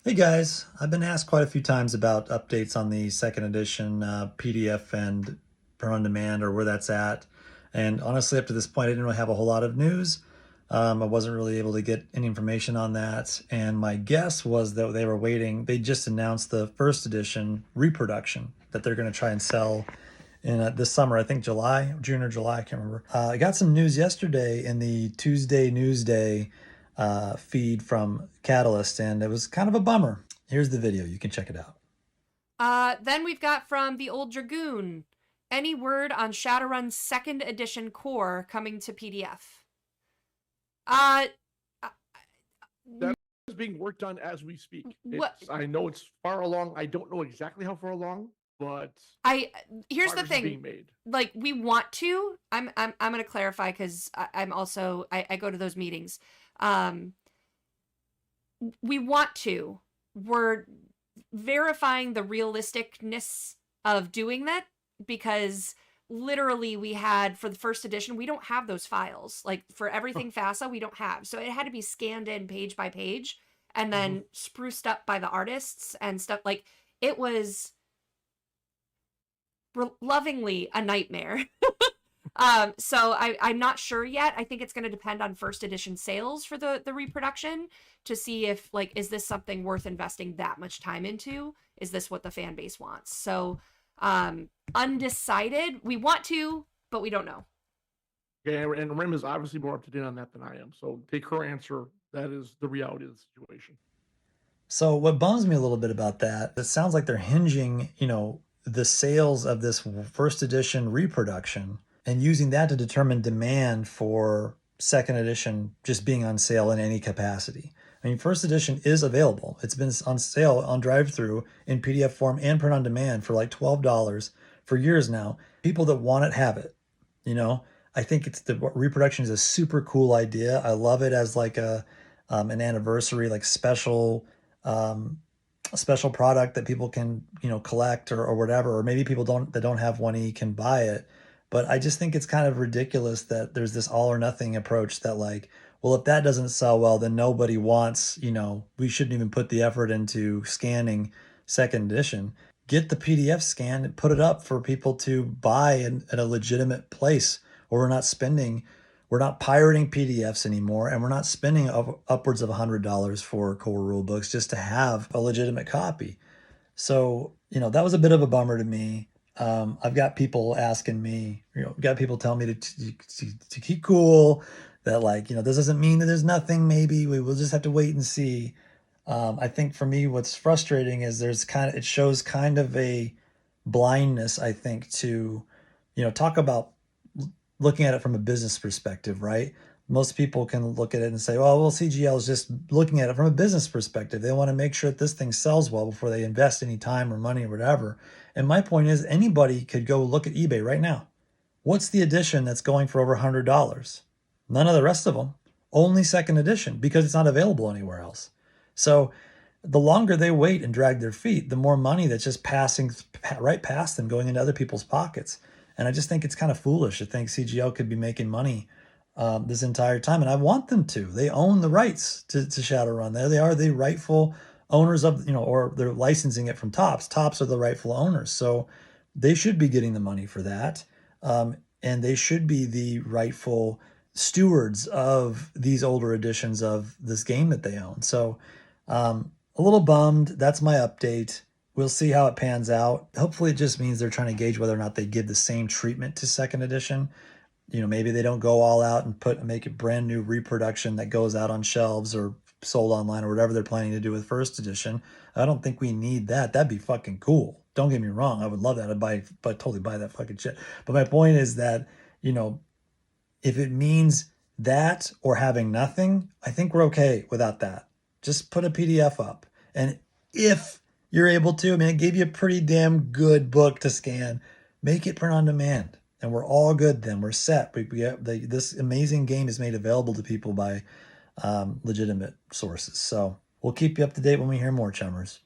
Hey guys, I've been asked quite a few times about updates on the second edition PDF and print on demand or where that's at. And honestly, up to this point, I didn't really have a whole lot of news. I wasn't really able to get any information on that. And my guess was that they were waiting. They just announced the first edition reproduction that they're going to try and sell in this summer. I think June or July, I can't remember. I got some news yesterday in the Tuesday Newsday feed from Catalyst, and it was kind of a bummer. Here's the video. You can check it out. Then we've got from the Old Dragoon. Any word on Shadowrun's second edition core coming to PDF? Uh, uh, That is being worked on as we speak. what? I know it's far along. I don't know exactly how far along, but Here's the progress is thing. being made. Like, we want to. I'm gonna clarify because I'm also I go to those meetings. We want to. We're verifying the realisticness of doing that because literally we had for the first edition, we don't have those files. Like for everything FASA, we don't have. So it had to be scanned in page by page and then spruced up by the artists and stuff. Like it was lovingly a nightmare. So I'm not sure yet. I think it's going to depend on first edition sales for the reproduction to see if like, is this something worth investing that much time into? Is this what the fan base wants? So undecided. We want to, but we don't know. Yeah, and Rim is obviously more up to date on that than I am. So take her answer. That is the reality of the situation. So what bums me a little bit about that, it sounds like they're hinging, the sales of this first edition reproduction and using that to determine demand for second edition just being on sale in any capacity. I mean, first edition is available. It's been on sale on drive-through in PDF form and print on demand for like $12 for years now. People that want it have it. I think it's the reproduction is a super cool idea. I love it as like an anniversary, like a special product that people can collect or whatever, or maybe people don't have one can buy it. But I just think it's kind of ridiculous that there's this all or nothing approach that like, well, if that doesn't sell well, then nobody wants, we shouldn't even put the effort into scanning second edition. Get the PDF scanned and put it up for people to buy at a legitimate place, or we're not pirating PDFs anymore, and we're not spending upwards of $100 for core rule books just to have a legitimate copy. So, that was a bit of a bummer to me. I've got people asking me, got people telling me to keep cool, that like, this doesn't mean that there's nothing, maybe we will just have to wait and see. I think for me, what's frustrating is it shows kind of a blindness, I think, to, talk about looking at it from a business perspective, right? Most people can look at it and say, well, CGL is just looking at it from a business perspective. They want to make sure that this thing sells well before they invest any time or money or whatever. And my point is, anybody could go look at eBay right now. What's the edition that's going for over $100? None of the rest of them. Only second edition, because it's not available anywhere else. So the longer they wait and drag their feet, the more money that's just passing right past them, going into other people's pockets. And I just think it's kind of foolish to think CGL could be making money this entire time. And I want them to. They own the rights to Shadowrun. They are the rightful owners of, or they're licensing it from Topps. Topps are the rightful owners. So they should be getting the money for that. And they should be the rightful stewards of these older editions of this game that they own. So a little bummed. That's my update. We'll see how it pans out. Hopefully it just means they're trying to gauge whether or not they give the same treatment to second edition. Maybe they don't go all out and make a brand new reproduction that goes out on shelves or sold online or whatever they're planning to do with first edition. I don't think we need that. That'd be fucking cool. Don't get me wrong. I would love that. But totally buy that fucking shit. But my point is that, if it means that or having nothing, I think we're okay without that. Just put a PDF up. And if you're able to, I mean, it gave you a pretty damn good book to scan, make it print on demand. And we're all good then. We're set. This amazing game is made available to people by legitimate sources. So we'll keep you up to date when we hear more, chummers.